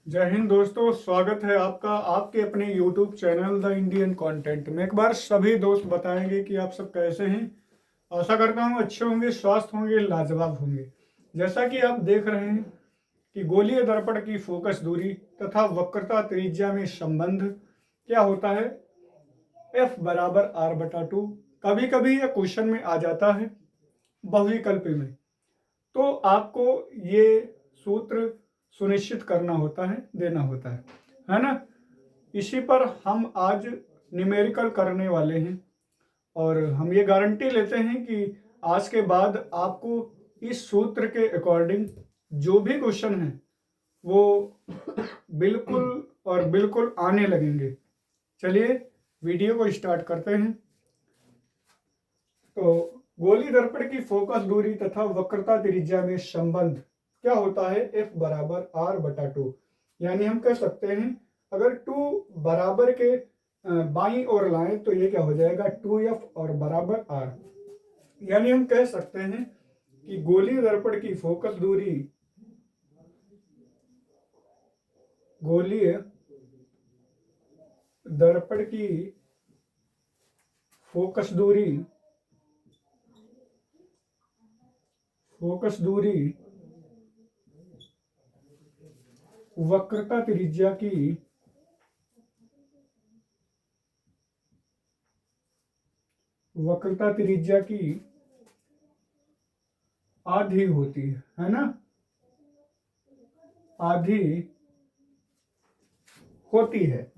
जय हिंद दोस्तों, स्वागत है आपका आपके अपने YouTube channel the Indian content में। एक बार सभी दोस्त बताएंगे कि आप सब कैसे हैं। आशा करता हूँ अच्छे होंगे, स्वस्थ होंगे, लाजवाब होंगे। जैसा कि आप देख रहे हैं कि गोलीय दर्पण की फोकस दूरी तथा वक्रता त्रिज्या में संबंध क्या होता है, F बराबर R/2। कभी कभी यह क्वेश्चन में आ जाता है बहुविकल्पी में, तो आपको ये सूत्र सुनिश्चित करना होता है, देना होता है ना। इसी पर हम आज न्यूमेरिकल करने वाले हैं और हम ये गारंटी लेते हैं कि आज के बाद आपको इस सूत्र के अकॉर्डिंग जो भी क्वेश्चन है वो बिल्कुल और बिल्कुल आने लगेंगे। चलिए वीडियो को स्टार्ट करते हैं। तो गोली दर्पण की फोकस दूरी तथा वक्रता त्रिज्या में संबंध क्या होता है, F बराबर R/2। यानी हम कह सकते हैं अगर 2 बराबर के बाईं ओर लाएं तो ये क्या हो जाएगा 2F और बराबर R। यानी हम कह सकते हैं कि गोली दर्पण की फोकस दूरी गोलीय दर्पण की फोकस दूरी वक्रता त्रिज्या की आधी होती है ना, आधी होती है।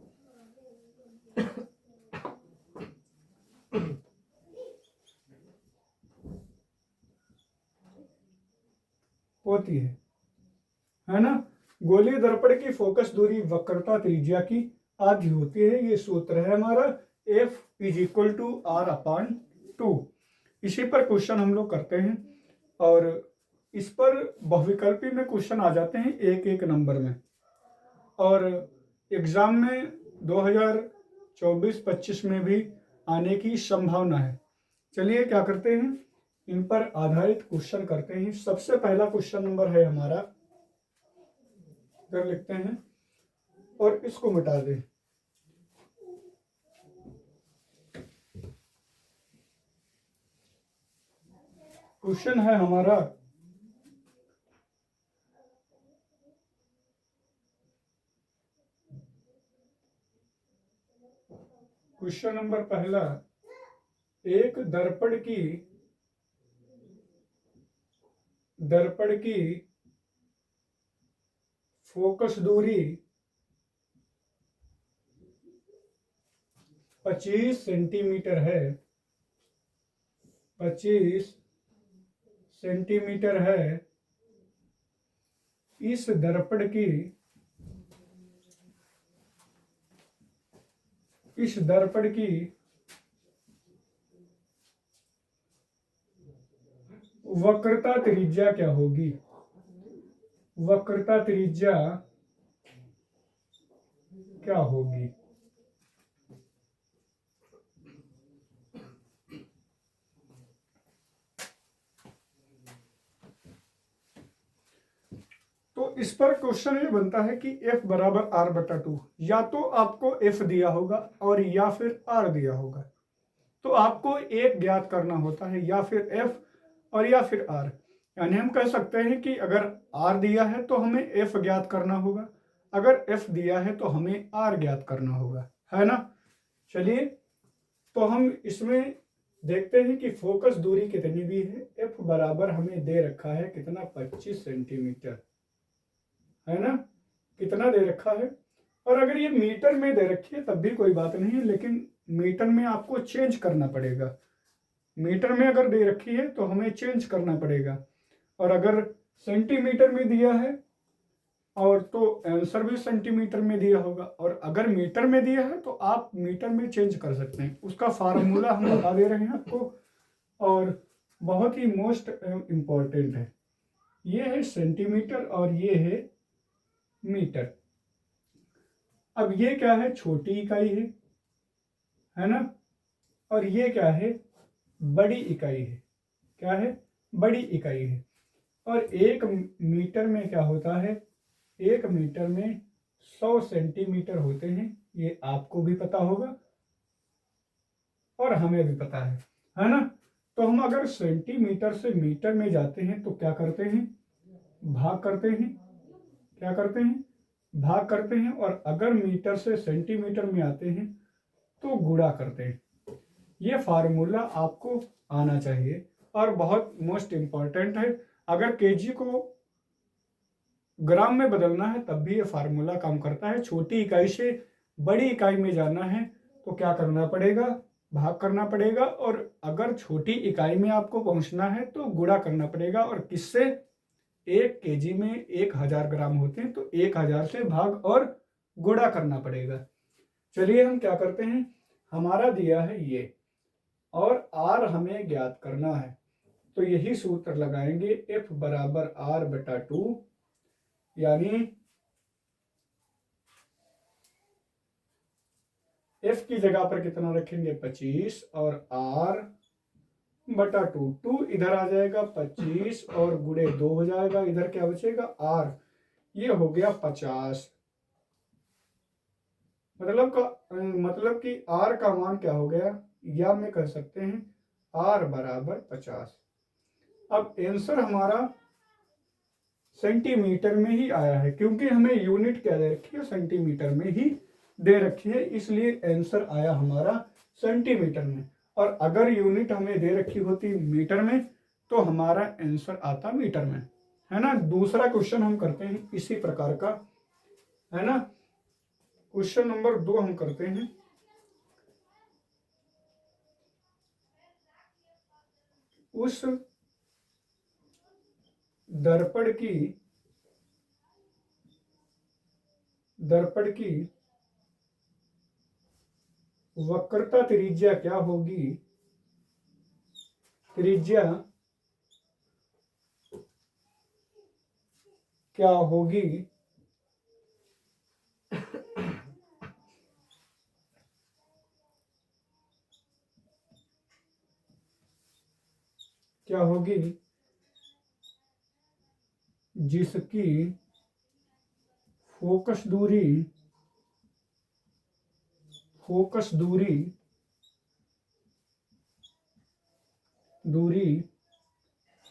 होती है ना। गोलीय दर्पण की फोकस दूरी वक्रता त्रिज्या की आधी होती है। ये सूत्र है हमारा F = R/2। इसी पर क्वेश्चन हम लोग करते हैं और इस पर बहुविकल्पी में क्वेश्चन आ जाते हैं एक एक नंबर में, और एग्जाम में 2024-25 में भी आने की संभावना है। चलिए क्या करते हैं, इन पर आधारित क्वेश्चन करते हैं। सबसे पहला क्वेश्चन नंबर है हमारा, कर लिखते हैं और इसको मिटा दें। क्वेश्चन है हमारा क्वेश्चन नंबर पहला, एक दर्पण की फोकस दूरी 25 सेंटीमीटर है। 25 सेंटीमीटर है। इस दर्पण की वक्रता त्रिज्या क्या होगी। वक्रता त्रिज्या क्या होगी। तो इस पर क्वेश्चन ये बनता है कि F बराबर R/2। या तो आपको F दिया होगा और या फिर R दिया होगा, तो आपको एक ज्ञात करना होता है, या फिर F और या फिर R। यानी हम कह सकते हैं कि अगर R दिया है तो हमें F ज्ञात करना होगा, अगर F दिया है तो हमें R ज्ञात करना होगा, है ना। चलिए तो हम इसमें देखते हैं कि फोकस दूरी कितनी दी है। F बराबर हमें दे रखा है कितना, 25 सेंटीमीटर, है ना। कितना दे रखा है, और अगर ये मीटर में दे रखी है तब भी कोई बात नहीं है, लेकिन मीटर में आपको चेंज करना पड़ेगा। मीटर में अगर दे रखी है तो हमें चेंज करना पड़ेगा, और अगर सेंटीमीटर में दिया है और तो आंसर भी सेंटीमीटर में दिया होगा, और अगर मीटर में दिया है तो आप मीटर में चेंज कर सकते हैं। उसका फार्मूला हम बता दे रहे हैं आपको, और बहुत ही मोस्ट इम्पॉर्टेंट है। ये है सेंटीमीटर और ये है मीटर। अब ये क्या है, छोटी इकाई है ना, और ये क्या है, बड़ी इकाई है। क्या है, बड़ी इकाई है। और 1 मीटर में क्या होता है, 1 मीटर में 100 सेंटीमीटर होते हैं, ये आपको भी पता होगा और हमें भी पता है ना। तो हम अगर सेंटीमीटर से मीटर में जाते हैं तो क्या करते हैं, भाग करते हैं। क्या करते हैं, भाग करते हैं। और अगर मीटर से सेंटीमीटर में आते हैं तो गुणा करते हैं। ये फार्मूला आपको आना चाहिए और बहुत मोस्ट इम्पॉर्टेंट है। अगर केजी को ग्राम में बदलना है तब भी ये फार्मूला काम करता है। छोटी इकाई से बड़ी इकाई में जाना है तो क्या करना पड़ेगा, भाग करना पड़ेगा। और अगर छोटी इकाई में आपको पहुंचना है तो गुणा करना पड़ेगा। और किससे, 1 केजी में 1000 ग्राम होते हैं तो 1000 से भाग और गुणा करना पड़ेगा। चलिए हम क्या करते हैं, हमारा दिया है ये और आर हमें ज्ञात करना है तो यही सूत्र लगाएंगे, F बराबर R/2, यानी F की जगह पर कितना रखेंगे 25 और R/2, 2 इधर आ जाएगा 25 और गुणे 2 हो जाएगा, इधर क्या बचेगा R, ये हो गया 50। मतलब कि R का मान क्या हो गया, या में कह सकते हैं R बराबर 50। अब आंसर हमारा सेंटीमीटर में ही आया है क्योंकि हमें यूनिट क्या दे रखी है, सेंटीमीटर में ही दे रखी है, इसलिए आंसर आया हमारा सेंटीमीटर में। और अगर यूनिट हमें दे रखी होती मीटर में तो हमारा आंसर आता मीटर में, है ना। दूसरा क्वेश्चन हम करते हैं इसी प्रकार का, है ना। क्वेश्चन नंबर 2 हम करते हैं। उस दर्पण की वक्रता त्रिज्या क्या होगी, त्रिज्या क्या होगी क्या होगी जिसकी फोकस दूरी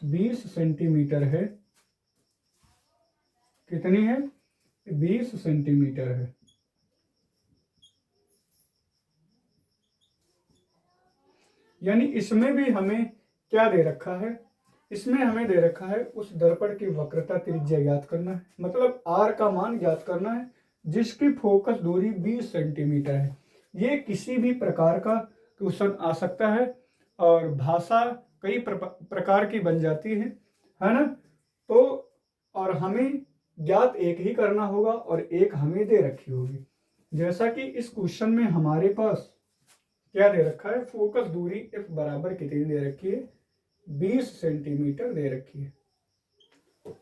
20 सेंटीमीटर है। कितनी है, 20 सेंटीमीटर है। यानी इसमें भी हमें क्या दे रखा है, इसमें हमें दे रखा है उस दर्पण की वक्रता त्रिज्या ज्ञात करना है, मतलब R का मान ज्ञात करना है जिसकी फोकस दूरी 20 सेंटीमीटर है। ये किसी भी प्रकार का क्वेश्चन आ सकता है और भाषा कई प्रकार की बन जाती है ना। तो और हमें ज्ञात एक ही करना होगा और एक हमें दे रखी होगी। जैसा कि इस क्वेश्चन में हमारे पास क्या दे रखा है, फोकस दूरी F बराबर कितनी दे रखी है, 20 सेंटीमीटर दे रखी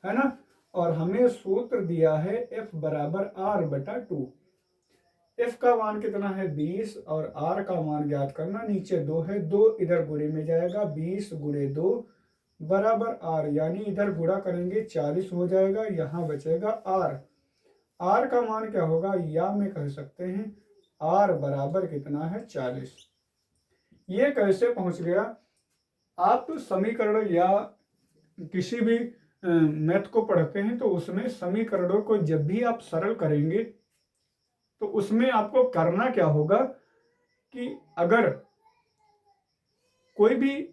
है ना। और हमें सूत्र दिया है F बराबर R/2। F का मान कितना है 20 और R का मान ज्ञात करना, नीचे 2 है, 2 इधर गुणे में जाएगा, 20 गुणे 2 बराबर R, यानी इधर गुणा करेंगे 40 हो जाएगा, यहाँ बचेगा R। R का मान क्या होगा, या में कह सकते हैं R बराबर कितना है 40। ये कैसे पहुंच गया, आप समीकरण या किसी भी मैथ को पढ़ते हैं तो उसमें समीकरणों को जब भी आप सरल करेंगे तो उसमें आपको करना क्या होगा कि अगर कोई भी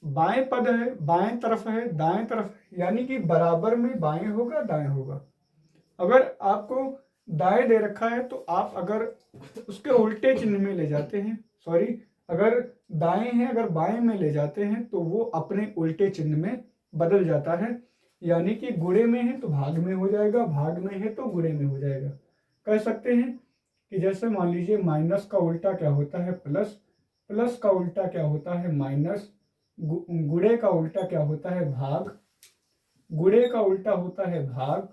बाएं पद है, बाएं तरफ है, दाएं तरफ है, यानी कि बराबर में बाएं होगा दाएं होगा। अगर आपको दाएं दे रखा है तो आप अगर उसके उल्टे चिन्ह में ले जाते हैं, सॉरी, अगर दाएं है अगर बाएं में ले जाते हैं तो वो अपने उल्टे चिन्ह में बदल जाता है। यानी कि गुणे में है तो भाग में हो जाएगा, भाग में है तो गुणे में हो जाएगा। कह सकते हैं कि जैसे मान लीजिए माइनस का उल्टा क्या होता है प्लस, प्लस का उल्टा क्या होता है माइनस, गुणे का उल्टा क्या होता है भाग, गुणे का उल्टा होता है भाग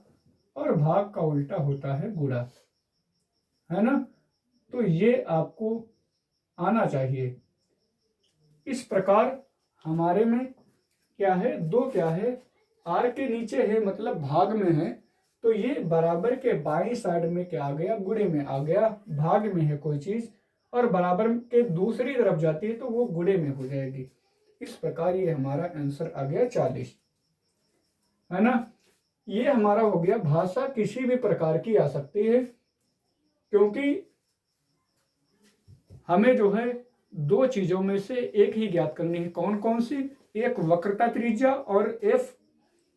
और भाग का उल्टा होता है गुणा, है ना। तो ये आपको आना चाहिए। इस प्रकार हमारे में क्या है, दो क्या है, R के नीचे है मतलब भाग में है, तो ये बराबर के बाईं साइड में क्या आ गया, गुणे में आ गया। भाग में है कोई चीज और बराबर के दूसरी तरफ जाती है तो वो गुणे में हो जाएगी। इस प्रकार ये हमारा आंसर आ गया 40, है ना। ये हमारा हो गया भाषा किसी भी प्रकार की आ सकती है, क्योंकि हमें जो है दो चीजों में से एक ही ज्ञात करनी है। कौन कौन सी? एक वक्रता त्रिज्या और एफ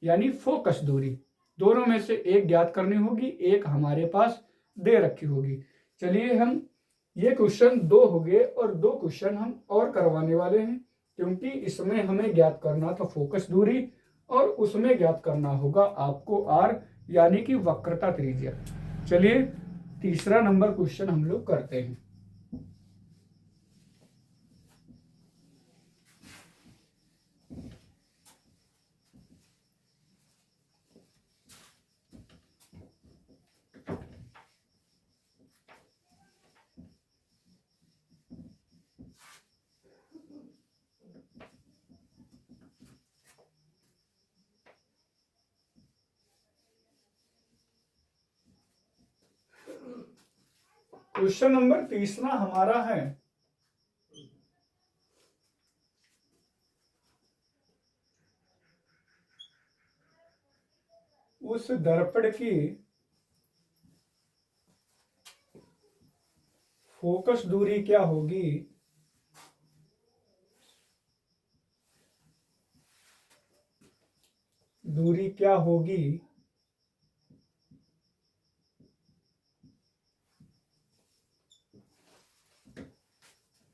यानी फोकस दूरी, दोनों में से एक ज्ञात करनी होगी, एक हमारे पास दे रखी होगी। चलिए हम ये क्वेश्चन 2 हो गए और 2 क्वेश्चन हम और करवाने वाले हैं, क्योंकि इसमें हमें ज्ञात करना था फोकस दूरी और उसमें ज्ञात करना होगा आपको आर यानी कि वक्रता त्रिज्या। चलिए तीसरा नंबर क्वेश्चन हम लोग करते हैं। क्वेश्चन नंबर तीसरा हमारा है, उस दर्पण की फोकस दूरी क्या होगी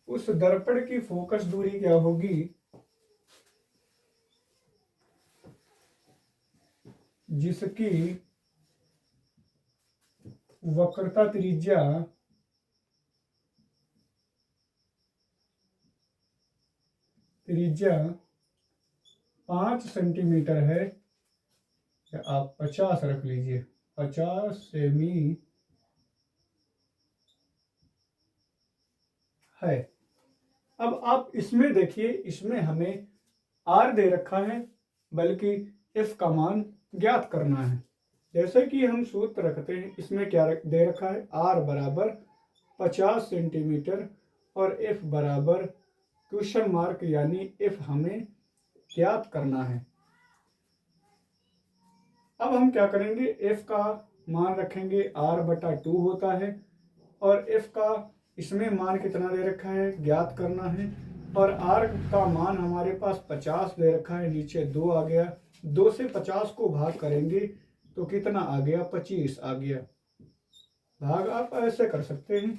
उस दर्पण की फोकस दूरी क्या होगी जिसकी वक्रता त्रिज्या 5 सेंटीमीटर है, या आप 50 रख लीजिए, 50 सेमी है। अब आप इसमें देखिए, इसमें हमें आर दे रखा है, बल्कि एफ का मान ज्ञात करना है। जैसे कि हम सूत्र रखते हैं, इसमें क्या दे रखा है, आर बराबर 50 सेंटीमीटर और एफ बराबर क्वेश्चन मार्क यानी एफ हमें ज्ञात करना है। अब हम क्या करेंगे, एफ का मान रखेंगे r/2 होता है और एफ का इसमें मान कितना दे रखा है, ज्ञात करना है। और r का मान हमारे पास 50 दे रखा है, नीचे 2 आ गया, 2 से 50 को भाग करेंगे तो कितना आ गया, 25 आ गया। भाग आप ऐसे कर सकते हैं,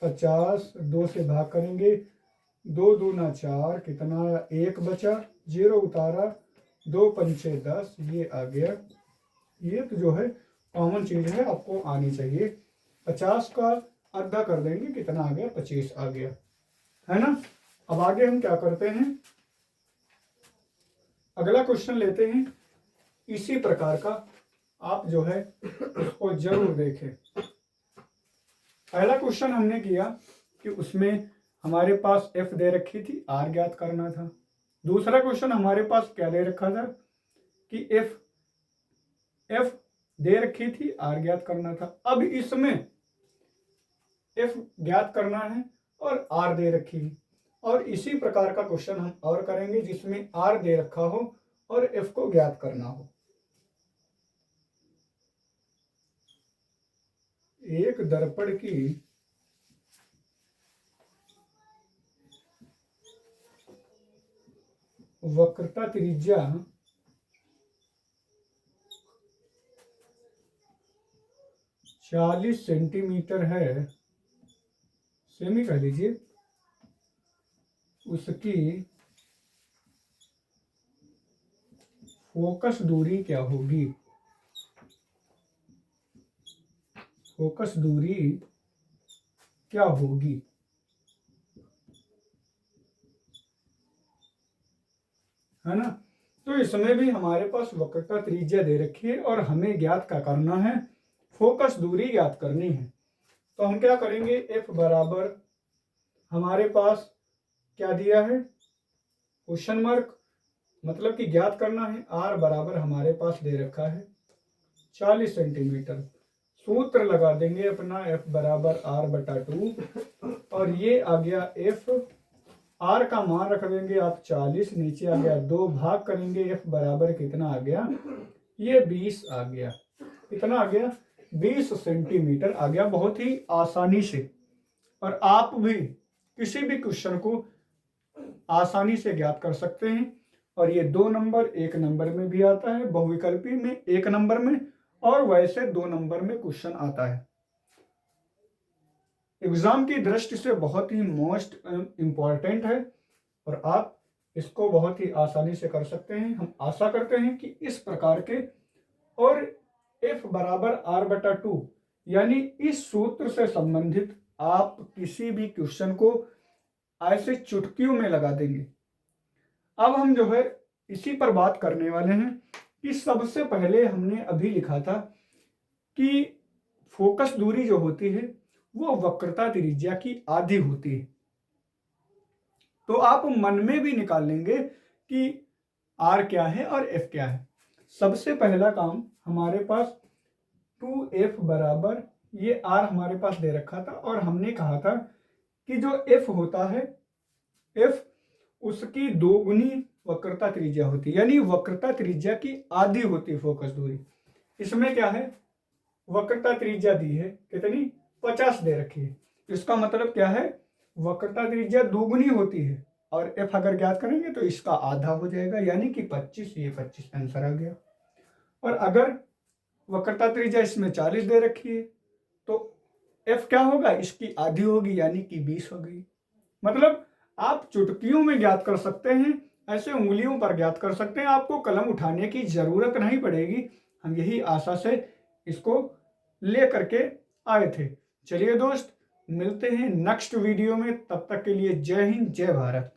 50 2 से भाग करेंगे, 2 दूना 4, कितना 1 बचा, 0 उतारा, 2 पंचे 10, ये आ गया। ये तो जो है कॉमन चीज है, आपको आनी चाहिए। 50 का आधा कर देंगे, कितना आ गया, 25 आ गया, है ना। अब आगे हम क्या करते हैं, अगला क्वेश्चन लेते हैं इसी प्रकार का। आप जो है उसको जरूर देखें। पहला क्वेश्चन हमने किया कि उसमें हमारे पास एफ दे रखी थी, आर ज्ञात करना था। दूसरा क्वेश्चन हमारे पास क्या दे रखा था कि एफ दे रखी थी, आर ज्ञात करना था। अब इसमें एफ ज्ञात करना है और आर दे रखी है, और इसी प्रकार का क्वेश्चन हम और करेंगे जिसमें आर दे रखा हो और एफ को ज्ञात करना हो। एक दर्पण की वक्रता त्रिज्या 40 सेंटीमीटर है, सेमी कह लीजिए, उसकी फोकस दूरी क्या होगी, फोकस दूरी क्या होगी, है ना। तो इसमें भी हमारे पास वक्रता त्रिज्या दे रखी है और हमें ज्ञात क्या करना है, फोकस दूरी ज्ञात करनी है। तो हम क्या करेंगे, एफ बराबर हमारे पास क्या दिया है, क्वेश्चन मार्क, मतलब कि ज्ञात करना है। आर बराबर हमारे पास दे रखा है 40 सेंटीमीटर। सूत्र लगा देंगे अपना F बराबर R बटा 2 और ये आ गया F, R का मान रख देंगे आप 40, नीचे आ गया 2 भाग करेंगे F बराबर कितना आ गया, ये 20 आ गया। कितना आ गया, 20 सेंटीमीटर आ गया, बहुत ही आसानी से। और आप भी किसी भी क्वेश्चन को आसानी से ज्ञात कर सकते हैं। और ये 2 नंबर 1 नंबर में भी आता है, बहुविकल्पी में 1 नंबर में, और वैसे 2 नंबर में क्वेश्चन आता है। एग्जाम की दृष्टि से बहुत ही मोस्ट इम्पॉर्टेंट है और आप इसको बहुत ही आसानी से कर सकते हैं। हम आशा करते हैं कि इस प्रकार के और F बराबर R बटा 2 यानी इस सूत्र से संबंधित आप किसी भी क्वेश्चन को ऐसे चुटकियों में लगा देंगे। अब हम जो है इसी पर बात करने वाले हैं कि सबसे पहले हमने अभी लिखा था कि फोकस दूरी जो होती है वो वक्रता त्रिज्या की आधी होती है। तो आप मन में भी निकाल लेंगे कि R क्या है और F क्या है। सबसे पहला काम हमारे पास 2F बराबर, ये R हमारे पास दे रखा था और हमने कहा था कि जो F होता है, F उसकी 2 गुनी वक्रता त्रिज्या होती है, यानी वक्रता त्रिज्या की आधी होती है फोकस दूरी। इसमें क्या है, वक्रता त्रिज्या दी है कितनी, 50 दे रखी है। इसका मतलब क्या है, वक्रता त्रिज्या 2 गुनी होती है और F अगर ज्ञात करेंगे तो इसका आधा हो जाएगा, यानी कि 25, ये 25 आंसर आ गया। और अगर वक्रता त्रिज्या इसमें 40 दे रखी है तो F क्या होगा, इसकी आधी होगी, यानी कि 20 हो गई। मतलब आप चुटकियों में ज्ञात कर सकते हैं, ऐसे उंगलियों पर ज्ञात कर सकते हैं, आपको कलम उठाने की जरूरत नहीं पड़ेगी। हम यही आशा से इसको ले करके आए थे। चलिए दोस्त, मिलते हैं नेक्स्ट वीडियो में, तब तक के लिए जय हिंद जय भारत।